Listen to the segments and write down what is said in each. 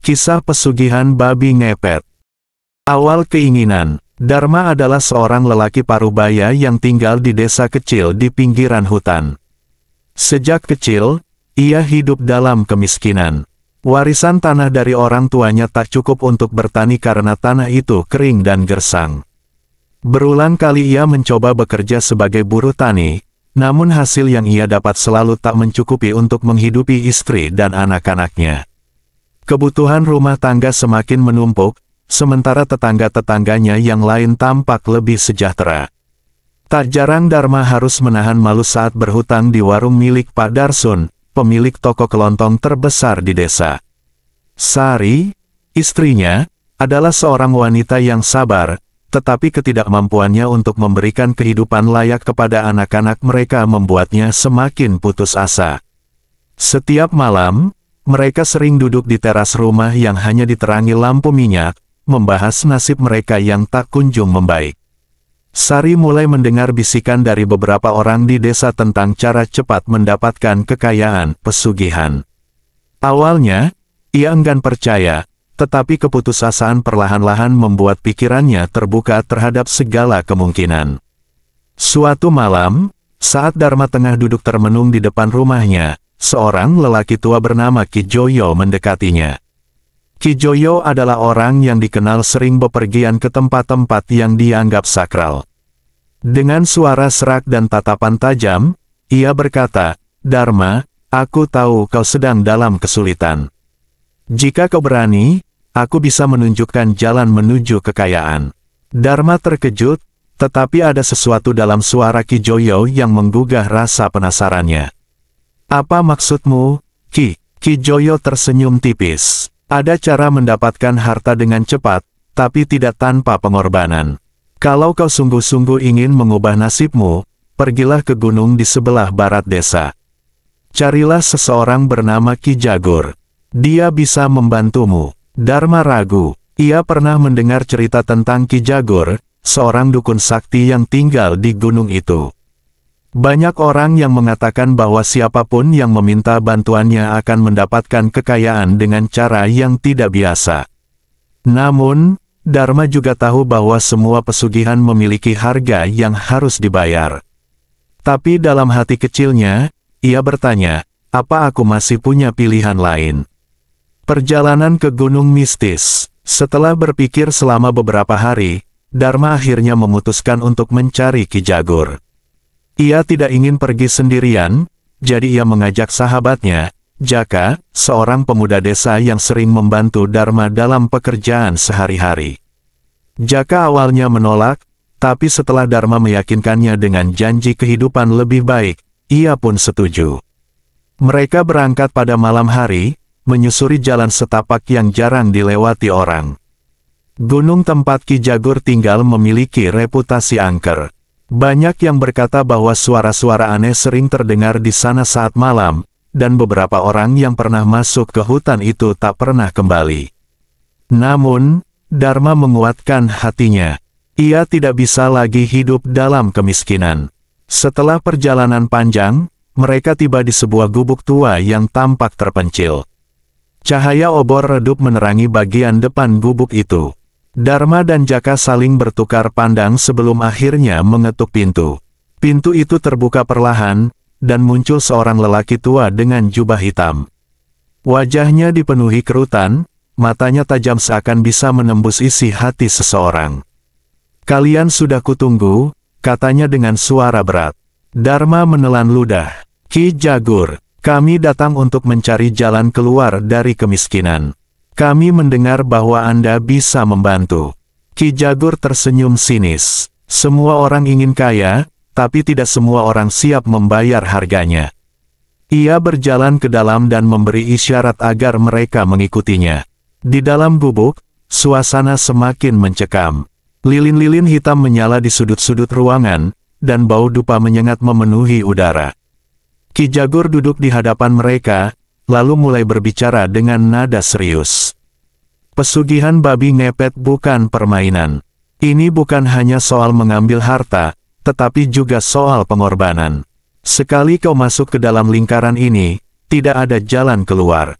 Kisah pesugihan babi ngepet. Awal keinginan. Dharma adalah seorang lelaki parubaya yang tinggal di desa kecil di pinggiran hutan. Sejak kecil, ia hidup dalam kemiskinan. Warisan tanah dari orang tuanya tak cukup untuk bertani karena tanah itu kering dan gersang. Berulang kali ia mencoba bekerja sebagai buruh tani, namun hasil yang ia dapat selalu tak mencukupi untuk menghidupi istri dan anak-anaknya. Kebutuhan rumah tangga semakin menumpuk, sementara tetangga-tetangganya yang lain tampak lebih sejahtera. Tak jarang Dharma harus menahan malu saat berhutang di warung milik Pak Darsun, pemilik toko kelontong terbesar di desa. Sari, istrinya, adalah seorang wanita yang sabar, tetapi ketidakmampuannya untuk memberikan kehidupan layak kepada anak-anak mereka membuatnya semakin putus asa. Setiap malam, mereka sering duduk di teras rumah yang hanya diterangi lampu minyak, membahas nasib mereka yang tak kunjung membaik. Sari mulai mendengar bisikan dari beberapa orang di desa tentang cara cepat mendapatkan kekayaan, pesugihan. Awalnya, ia enggan percaya, tetapi keputusasaan perlahan-lahan membuat pikirannya terbuka terhadap segala kemungkinan. Suatu malam, saat Dharma tengah duduk termenung di depan rumahnya, seorang lelaki tua bernama Ki Joyo mendekatinya. Ki Joyo adalah orang yang dikenal sering bepergian ke tempat-tempat yang dianggap sakral. Dengan suara serak dan tatapan tajam, ia berkata, "Dharma, aku tahu kau sedang dalam kesulitan. Jika kau berani, aku bisa menunjukkan jalan menuju kekayaan." Dharma terkejut, tetapi ada sesuatu dalam suara Ki Joyo yang menggugah rasa penasarannya. "Apa maksudmu, Ki?" Ki Joyo tersenyum tipis. "Ada cara mendapatkan harta dengan cepat, tapi tidak tanpa pengorbanan. Kalau kau sungguh-sungguh ingin mengubah nasibmu, pergilah ke gunung di sebelah barat desa. Carilah seseorang bernama Ki Jagur. Dia bisa membantumu." Dharma ragu. Ia pernah mendengar cerita tentang Ki Jagur, seorang dukun sakti yang tinggal di gunung itu. Banyak orang yang mengatakan bahwa siapapun yang meminta bantuannya akan mendapatkan kekayaan dengan cara yang tidak biasa. Namun, Dharma juga tahu bahwa semua pesugihan memiliki harga yang harus dibayar. Tapi dalam hati kecilnya, ia bertanya, apa aku masih punya pilihan lain? Perjalanan ke Gunung Mistis. Setelah berpikir selama beberapa hari, Dharma akhirnya memutuskan untuk mencari Ki Jagur. Ia tidak ingin pergi sendirian, jadi ia mengajak sahabatnya, Jaka, seorang pemuda desa yang sering membantu Dharma dalam pekerjaan sehari-hari. Jaka awalnya menolak, tapi setelah Dharma meyakinkannya dengan janji kehidupan lebih baik, ia pun setuju. Mereka berangkat pada malam hari, menyusuri jalan setapak yang jarang dilewati orang. Gunung tempat Ki Jagur tinggal memiliki reputasi angker. Banyak yang berkata bahwa suara-suara aneh sering terdengar di sana saat malam, dan beberapa orang yang pernah masuk ke hutan itu tak pernah kembali. Namun, Dharma menguatkan hatinya. Ia tidak bisa lagi hidup dalam kemiskinan. Setelah perjalanan panjang, mereka tiba di sebuah gubuk tua yang tampak terpencil. Cahaya obor redup menerangi bagian depan gubuk itu. Dharma dan Jaka saling bertukar pandang sebelum akhirnya mengetuk pintu. Pintu itu terbuka perlahan, dan muncul seorang lelaki tua dengan jubah hitam. Wajahnya dipenuhi kerutan, matanya tajam seakan bisa menembus isi hati seseorang. "Kalian sudah kutunggu," katanya dengan suara berat. Dharma menelan ludah. "Ki Jagur, kami datang untuk mencari jalan keluar dari kemiskinan. Kami mendengar bahwa Anda bisa membantu." Ki Jagur tersenyum sinis. "Semua orang ingin kaya, tapi tidak semua orang siap membayar harganya." Ia berjalan ke dalam dan memberi isyarat agar mereka mengikutinya. Di dalam gubuk, suasana semakin mencekam. Lilin-lilin hitam menyala di sudut-sudut ruangan, dan bau dupa menyengat memenuhi udara. Ki Jagur duduk di hadapan mereka, lalu mulai berbicara dengan nada serius. "Pesugihan babi ngepet bukan permainan. Ini bukan hanya soal mengambil harta, tetapi juga soal pengorbanan. Sekali kau masuk ke dalam lingkaran ini, tidak ada jalan keluar.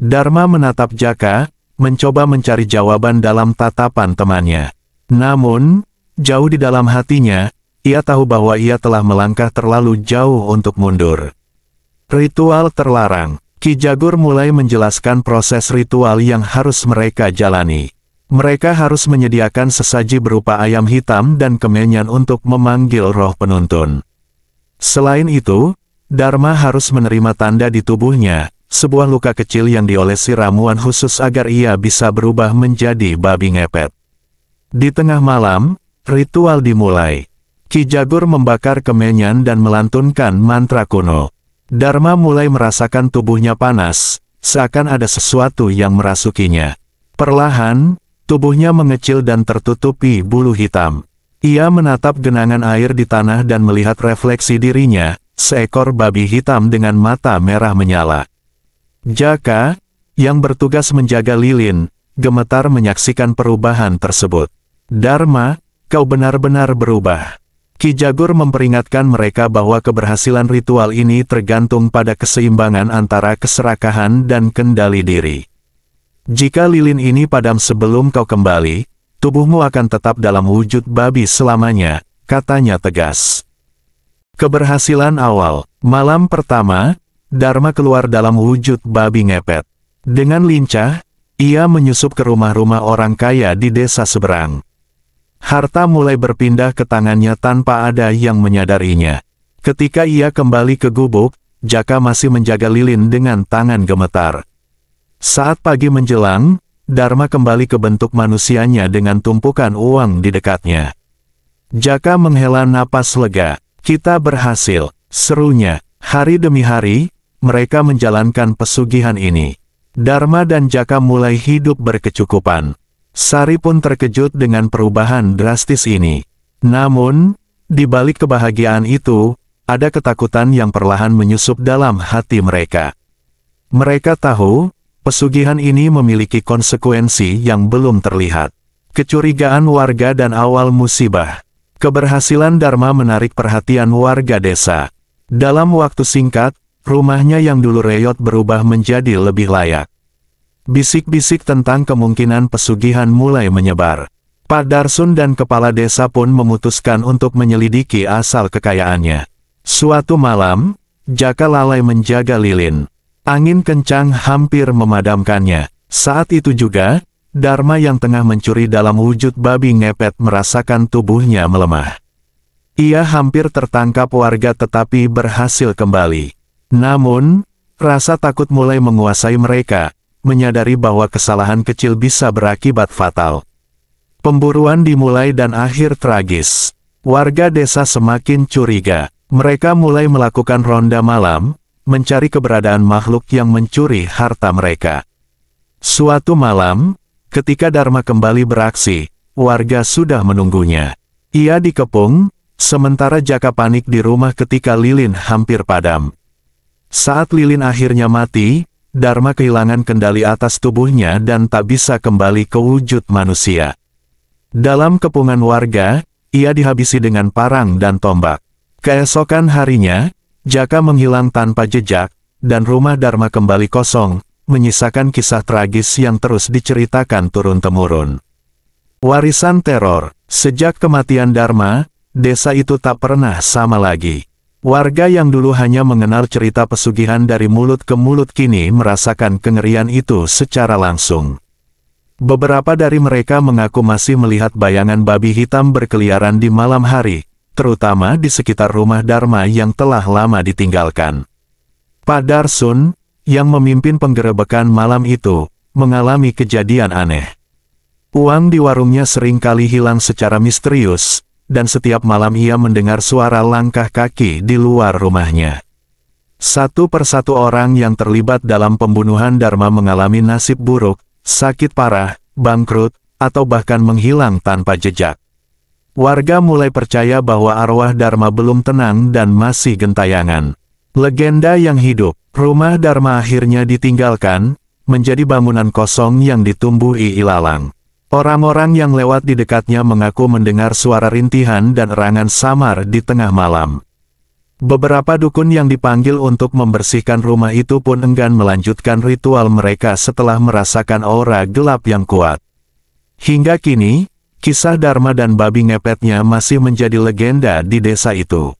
Dharma menatap Jaka, mencoba mencari jawaban dalam tatapan temannya. Namun, jauh di dalam hatinya, ia tahu bahwa ia telah melangkah terlalu jauh untuk mundur. Ritual terlarang. Ki Jagur mulai menjelaskan proses ritual yang harus mereka jalani. Mereka harus menyediakan sesaji berupa ayam hitam dan kemenyan untuk memanggil roh penuntun. Selain itu, Dharma harus menerima tanda di tubuhnya, sebuah luka kecil yang diolesi ramuan khusus agar ia bisa berubah menjadi babi ngepet. Di tengah malam, ritual dimulai. Ki Jagur membakar kemenyan dan melantunkan mantra kuno. Dharma mulai merasakan tubuhnya panas, seakan ada sesuatu yang merasukinya. Perlahan, tubuhnya mengecil dan tertutupi bulu hitam. Ia menatap genangan air di tanah dan melihat refleksi dirinya, seekor babi hitam dengan mata merah menyala. Jaka, yang bertugas menjaga lilin, gemetar menyaksikan perubahan tersebut. Dharma, kau benar-benar berubah. Ki Jagur memperingatkan mereka bahwa keberhasilan ritual ini tergantung pada keseimbangan antara keserakahan dan kendali diri. Jika lilin ini padam sebelum kau kembali, tubuhmu akan tetap dalam wujud babi selamanya, katanya tegas. Keberhasilan awal. Malam pertama, Dharma keluar dalam wujud babi ngepet. Dengan lincah, ia menyusup ke rumah-rumah orang kaya di desa seberang. Harta mulai berpindah ke tangannya tanpa ada yang menyadarinya. Ketika ia kembali ke gubuk, Jaka masih menjaga lilin dengan tangan gemetar. Saat pagi menjelang, Dharma kembali ke bentuk manusianya dengan tumpukan uang di dekatnya. Jaka menghela napas lega. Kita berhasil, serunya. Hari demi hari, mereka menjalankan pesugihan ini. Dharma dan Jaka mulai hidup berkecukupan. Sari pun terkejut dengan perubahan drastis ini. Namun, di balik kebahagiaan itu, ada ketakutan yang perlahan menyusup dalam hati mereka. Mereka tahu, pesugihan ini memiliki konsekuensi yang belum terlihat. Kecurigaan warga dan awal musibah. Keberhasilan Dharma menarik perhatian warga desa. Dalam waktu singkat, rumahnya yang dulu reot berubah menjadi lebih layak. Bisik-bisik tentang kemungkinan pesugihan mulai menyebar. Pak Darsun dan kepala desa pun memutuskan untuk menyelidiki asal kekayaannya. Suatu malam, Jaka lalai menjaga lilin. Angin kencang hampir memadamkannya. Saat itu juga, Dharma yang tengah mencuri dalam wujud babi ngepet merasakan tubuhnya melemah. Ia hampir tertangkap warga tetapi berhasil kembali. Namun, rasa takut mulai menguasai mereka, menyadari bahwa kesalahan kecil bisa berakibat fatal. Pemburuan dimulai dan akhir tragis. Warga desa semakin curiga. Mereka mulai melakukan ronda malam, mencari keberadaan makhluk yang mencuri harta mereka. Suatu malam, ketika Dharma kembali beraksi, warga sudah menunggunya. Ia dikepung, sementara Jaka panik di rumah ketika lilin hampir padam. Saat lilin akhirnya mati, Dharma kehilangan kendali atas tubuhnya dan tak bisa kembali ke wujud manusia. Dalam kepungan warga, ia dihabisi dengan parang dan tombak. Keesokan harinya, Jaka menghilang tanpa jejak, dan rumah Dharma kembali kosong, menyisakan kisah tragis yang terus diceritakan turun-temurun. Warisan teror. Sejak kematian Dharma, desa itu tak pernah sama lagi. Warga yang dulu hanya mengenal cerita pesugihan dari mulut ke mulut kini merasakan kengerian itu secara langsung. Beberapa dari mereka mengaku masih melihat bayangan babi hitam berkeliaran di malam hari, terutama di sekitar rumah Dharma yang telah lama ditinggalkan. Pak Darsun, yang memimpin penggerebekan malam itu, mengalami kejadian aneh. Uang di warungnya sering kali hilang secara misterius, dan setiap malam ia mendengar suara langkah kaki di luar rumahnya. Satu persatu orang yang terlibat dalam pembunuhan Dharma mengalami nasib buruk, sakit parah, bangkrut, atau bahkan menghilang tanpa jejak. Warga mulai percaya bahwa arwah Dharma belum tenang dan masih gentayangan. Legenda yang hidup, rumah Dharma akhirnya ditinggalkan, menjadi bangunan kosong yang ditumbuhi ilalang. Orang-orang yang lewat di dekatnya mengaku mendengar suara rintihan dan erangan samar di tengah malam. Beberapa dukun yang dipanggil untuk membersihkan rumah itu pun enggan melanjutkan ritual mereka setelah merasakan aura gelap yang kuat. Hingga kini, kisah Dharma dan babi ngepetnya masih menjadi legenda di desa itu.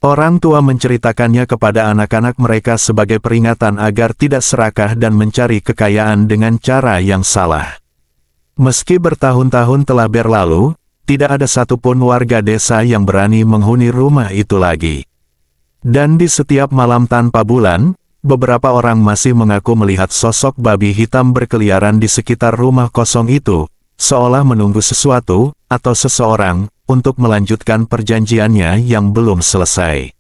Orang tua menceritakannya kepada anak-anak mereka sebagai peringatan agar tidak serakah dan mencari kekayaan dengan cara yang salah. Meski bertahun-tahun telah berlalu, tidak ada satupun warga desa yang berani menghuni rumah itu lagi. Dan di setiap malam tanpa bulan, beberapa orang masih mengaku melihat sosok babi hitam berkeliaran di sekitar rumah kosong itu, seolah menunggu sesuatu, atau seseorang, untuk melanjutkan perjanjiannya yang belum selesai.